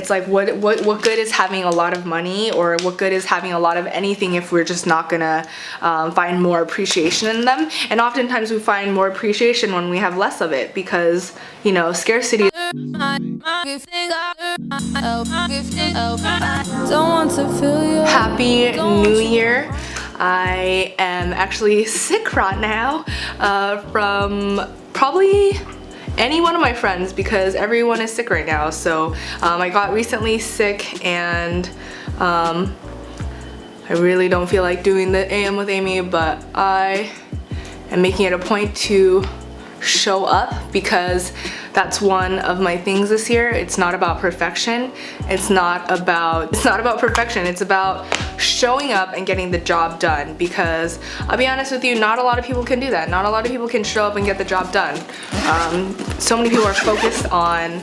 it's like what good is having a lot of money, or what good is having a lot of anything if we're just not gonna find more appreciation in them? And oftentimes we find more appreciation when we have less of it, because, you know, scarcity. Happy New Year. I am actually sick right now from probably any one of my friends, because everyone is sick right now. So I got recently sick, and I really don't feel like doing the AM with Amy, but I am making it a point to show up, because that's one of my things this year. It's not about perfection. It's not about perfection. It's about showing up and getting the job done, because I'll be honest with you, not a lot of people can do that. Not a lot of people can show up and get the job done. So many people are focused on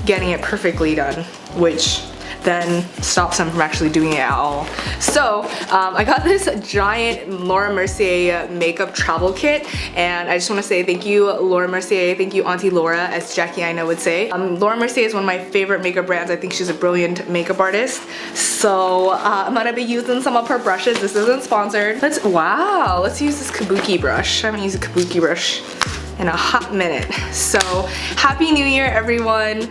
getting it perfectly done, which then stops them from actually doing it at all. So I got this giant Laura Mercier makeup travel kit, and I just want to say thank you, Laura Mercier. Thank you, Auntie Laura, as Jackie I know would say. Laura Mercier is one of my favorite makeup brands. I think she's a brilliant makeup artist. So I'm gonna be using some of her brushes. This isn't sponsored. Let's use this kabuki brush. I haven't used a kabuki brush in a hot minute. So happy New Year, everyone.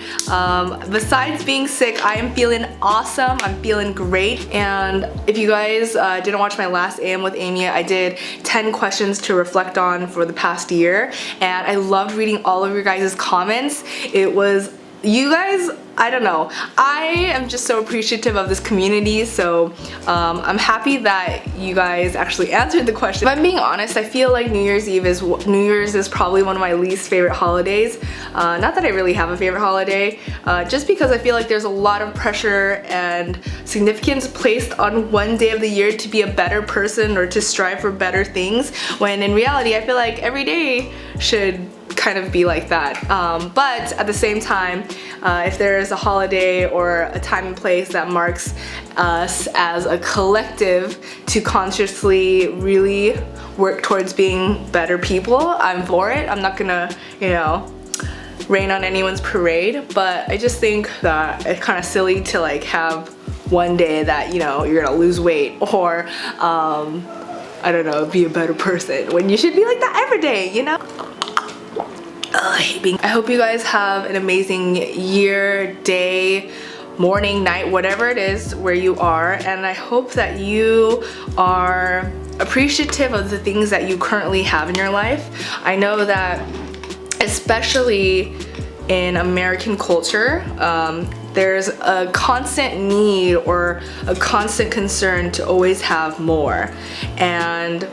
Besides being sick, I am feeling awesome. I'm feeling great. And if you guys didn't watch my last AM with Amy, I did 10 questions to reflect on for the past year, and I loved reading all of your guys' comments. It was, you guys, I don't know, I am just so appreciative of this community. So I'm happy that you guys actually answered the question. If I'm being honest, I feel like New Year's is probably one of my least favorite holidays. Not that I really have a favorite holiday, just because I feel like there's a lot of pressure and significance placed on one day of the year to be a better person or to strive for better things, when in reality I feel like every day should kind of be like that. But at the same time, if there is a holiday or a time and place that marks us as a collective to consciously really work towards being better people, I'm for it. I'm not gonna, you know, rain on anyone's parade, but I just think that it's kind of silly to like have one day that, you know, you're gonna lose weight, or I don't know, be a better person, when you should be like that every day, you know? I hope you guys have an amazing year, day, morning, night, whatever it is where you are, and I hope that you are appreciative of the things that you currently have in your life. I know that especially in American culture, there's a constant need or a constant concern to always have more. And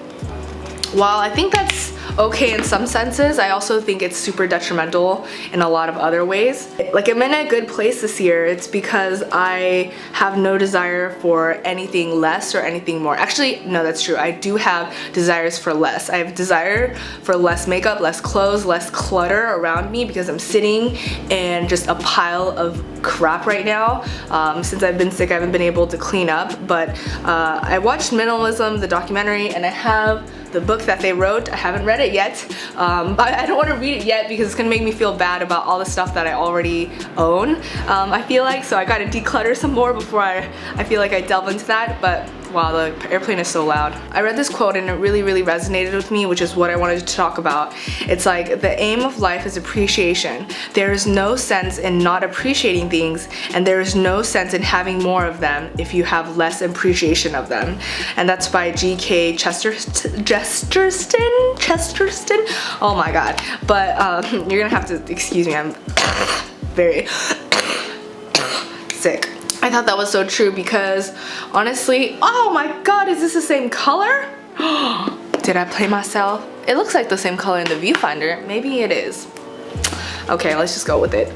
while I think that's okay in some senses, I also think it's super detrimental in a lot of other ways. Like, I'm in a good place this year. It's because I have no desire for anything less or anything more. Actually, no, that's true. I do have desires for less. I have desire for less makeup, less clothes, less clutter around me, because I'm sitting in just a pile of crap right now. Since I've been sick, I haven't been able to clean up, but I watched Minimalism, the documentary, and I have the book that they wrote. I haven't read it yet. I don't want to read it yet because it's gonna make me feel bad about all the stuff that I already own. I feel like, so I gotta declutter some more before I feel like I delve into that. But wow, the airplane is so loud. I read this quote and it really resonated with me, which is what I wanted to talk about. It's like, the aim of life is appreciation. There is no sense in not appreciating things, and there is no sense in having more of them if you have less appreciation of them. And that's by G.K. Chesterton? Oh my god. But you're gonna have to excuse me, I'm very sick. I thought that was so true because honestly, oh my god, is this the same color? Did I play myself? It looks like the same color in the viewfinder. Maybe it is. Okay, let's just go with it.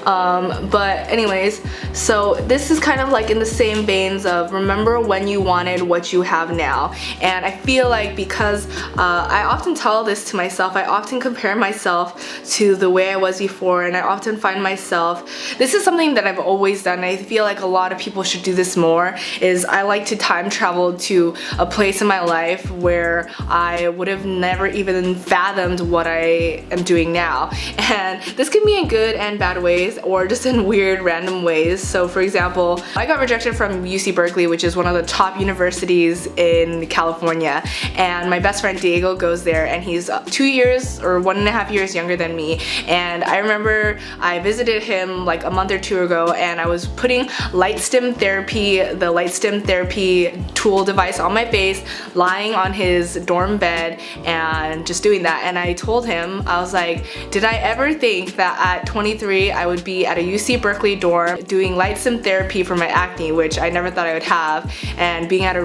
But anyways, so this is kind of like in the same veins of remember when you wanted what you have now. And I feel like because I often tell this to myself, I often compare myself to the way I was before, and I often find myself, this is something that I've always done, I feel like a lot of people should do this more, is I like to time travel to a place in my life where I would have never even fathomed what I am doing now. And this can be in good and bad ways. or just in weird random ways. So for example, I got rejected from UC Berkeley, which is one of the top universities in California, and my best friend Diego goes there, and he's 2 years or 1.5 years younger than me. And I remember I visited him like a month or two ago, and I was putting light stim therapy, the light stim therapy tool device on my face, lying on his dorm bed and just doing that. And I told him, I was like, did I ever think that at 23 I would be at a UC Berkeley dorm doing light stim therapy for my acne, which I never thought I would have, and being at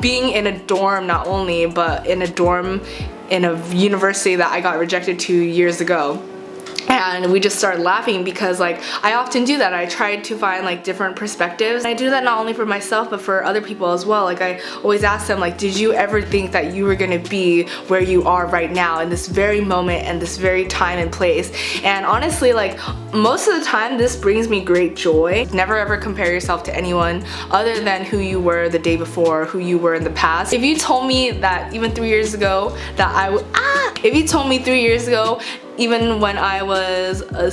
being in a dorm, not only, but in a dorm in a university that I got rejected 2 years ago. And we just started laughing because like I often do that. I try to find like different perspectives. I do that not only for myself but for other people as well. Like I always ask them, like, did you ever think that you were gonna be where you are right now in this very moment and this very time and place? And honestly, like most of the time this brings me great joy. Never ever compare yourself to anyone other than who you were the day before, who you were in the past. If you told me that even 3 years ago that I would if you told me 3 years ago, even when I was a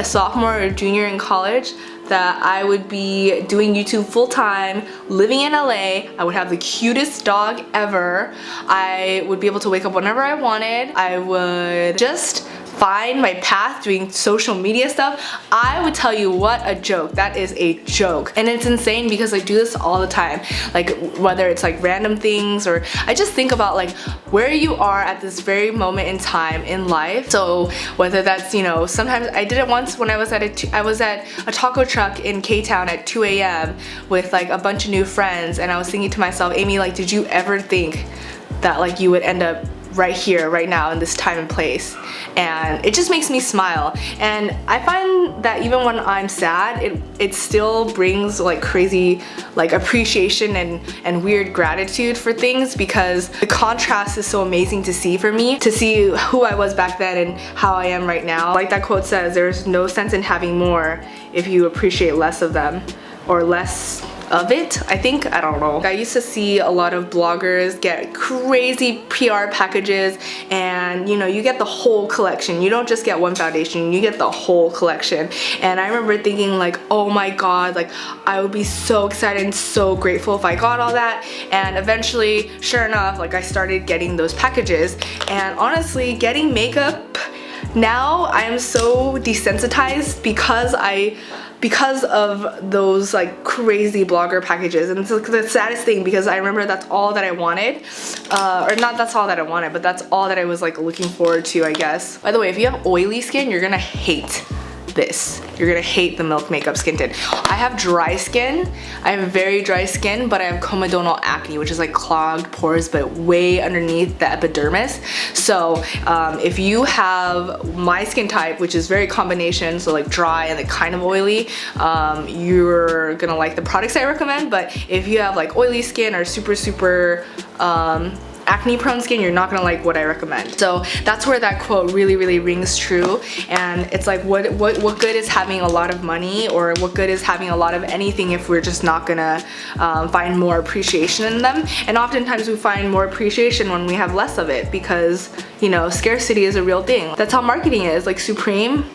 sophomore or junior in college, that I would be doing YouTube full-time, living in LA, I would have the cutest dog ever, I would be able to wake up whenever I wanted, I would just find my path doing social media stuff, I would tell you what a joke. That is a joke. And it's insane because I do this all the time. Like whether it's like random things, or I just think about like where you are at this very moment in time in life. So whether that's, you know, sometimes I did it once when I was at a taco truck in K-Town at 2 a.m. with like a bunch of new friends, and I was thinking to myself, Amy, like, did you ever think that like you would end up right here, right now, in this time and place? And it just makes me smile. And I find that even when I'm sad, it still brings like crazy like appreciation and weird gratitude for things, because the contrast is so amazing to see for me, to see who I was back then and how I am right now. Like that quote says, there's no sense in having more if you appreciate less of them, or less of it, I think. I don't know. I used to see a lot of bloggers get crazy PR packages, and you know, you get the whole collection. You don't just get one foundation, you get the whole collection. And I remember thinking like, oh my god, like I would be so excited and so grateful if I got all that. And eventually, sure enough, like I started getting those packages. And honestly, getting makeup now, I am so desensitized because of those like crazy blogger packages. And it's like the saddest thing, because I remember that's all that I wanted, or not that's all that I wanted, but that's all that I was like looking forward to, I guess. By the way, if you have oily skin, you're gonna hate this. You're gonna hate the Milk Makeup Skin Tint. I have dry skin. I have very dry skin, but I have comedonal acne, which is like clogged pores, but way underneath the epidermis. So if you have my skin type, which is very combination, so like dry and like kind of oily, you're gonna like the products I recommend. But if you have like oily skin or super acne prone skin, you're not gonna like what I recommend. So that's where that quote really rings true. And it's like, what good is having a lot of money, or what good is having a lot of anything if we're just not gonna find more appreciation in them? And oftentimes we find more appreciation when we have less of it, because you know, scarcity is a real thing. That's how marketing is. Like Supreme,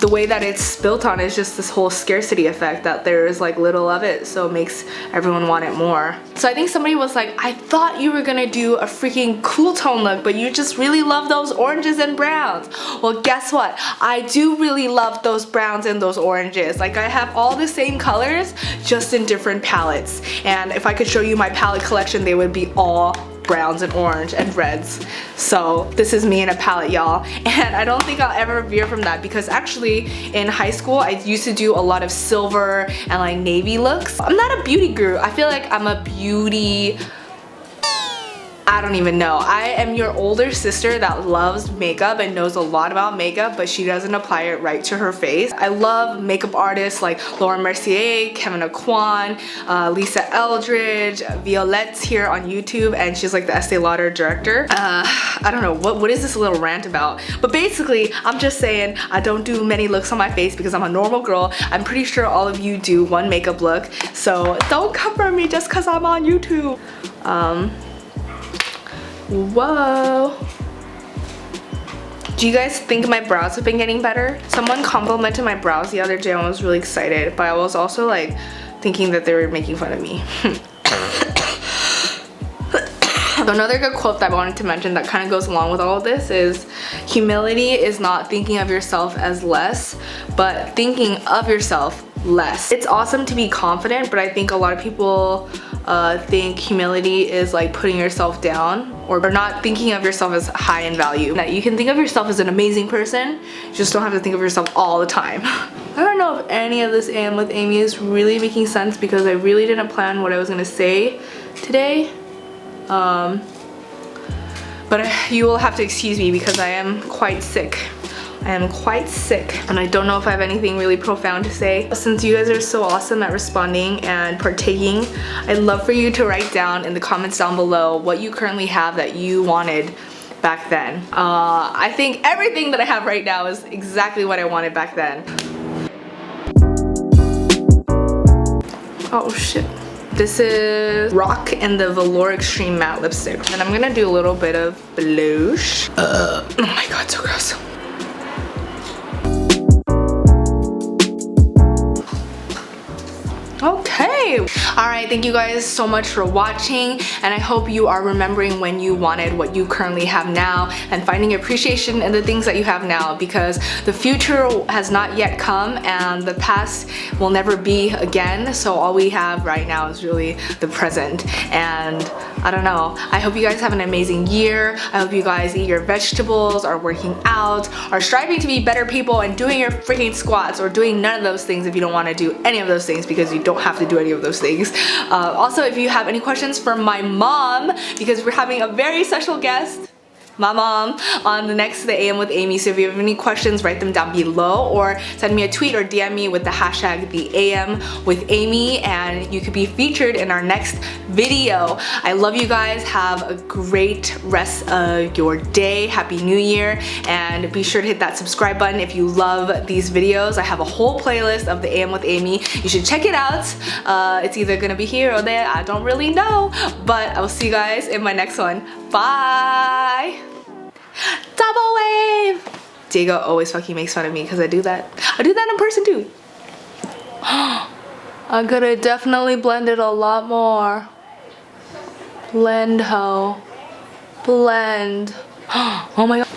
the way that it's built on is just this whole scarcity effect, that there's like little of it, so it makes everyone want it more. So I think somebody was like, I thought you were gonna do a freaking cool tone look, but you just really love those oranges and browns. Well, guess what? I do really love those browns and those oranges. Like I have all the same colors, just in different palettes. And if I could show you my palette collection, they would be all browns and orange and reds. So this is me in a palette, y'all. And I don't think I'll ever veer from that, because actually in high school I used to do a lot of silver and like navy looks. I'm not a beauty guru. I feel like I'm a beauty, I don't even know. I am your older sister that loves makeup and knows a lot about makeup, but she doesn't apply it right to her face. I love makeup artists like Laura Mercier, Kevin Aquan, Lisa Eldridge, Violette's here on YouTube, and she's like the Estee Lauder director. I don't know, what is this little rant about? But basically, I'm just saying I don't do many looks on my face because I'm a normal girl. I'm pretty sure all of you do one makeup look, so don't come for me just because I'm on YouTube. Whoa. Do you guys think my brows have been getting better? Someone complimented my brows the other day and I was really excited, but I was also like thinking that they were making fun of me. Another good quote that I wanted to mention that kind of goes along with all of this is, humility is not thinking of yourself as less, but thinking of yourself less. It's awesome to be confident, but I think a lot of people think humility is like putting yourself down or not thinking of yourself as high in value. That you can think of yourself as an amazing person, you just don't have to think of yourself all the time. I don't know if any of this AM with Amy is really making sense because I really didn't plan what I was gonna say today. But you will have to excuse me because I am quite sick. I am quite sick and I don't know if I have anything really profound to say. Since you guys are so awesome at responding and partaking, I'd love for you to write down in the comments down below what you currently have that you wanted back then. I think everything that I have right now is exactly what I wanted back then. Oh shit. This is Rock and the Velour Extreme Matte Lipstick. And I'm gonna do a little bit of blush. Oh my god, so gross. Okay. Alright, thank you guys so much for watching, and I hope you are remembering when you wanted what you currently have now and finding appreciation in the things that you have now, because the future has not yet come and the past will never be again. So all we have right now is really the present. And I don't know, I hope you guys have an amazing year. I hope you guys eat your vegetables, are working out, are striving to be better people and doing your freaking squats, or doing none of those things if you don't want to do any of those things, because you don't have to do any of those things. Also, if you have any questions for my mom, because we're having a very special guest, my mom, on the next The AM with Amy. So if you have any questions, write them down below or send me a tweet or DM me with the hashtag The AM with Amy, and you could be featured in our next video. I love you guys. Have a great rest of your day. Happy New Year, and be sure to hit that subscribe button if you love these videos. I have a whole playlist of The AM with Amy. You should check it out. It's either gonna be here or there. I don't really know, but I will see you guys in my next one. Bye. Double wave! Diego always fucking makes fun of me because I do that. I do that in person too. I could have definitely blended a lot more. Blend, ho. Blend. Oh my god.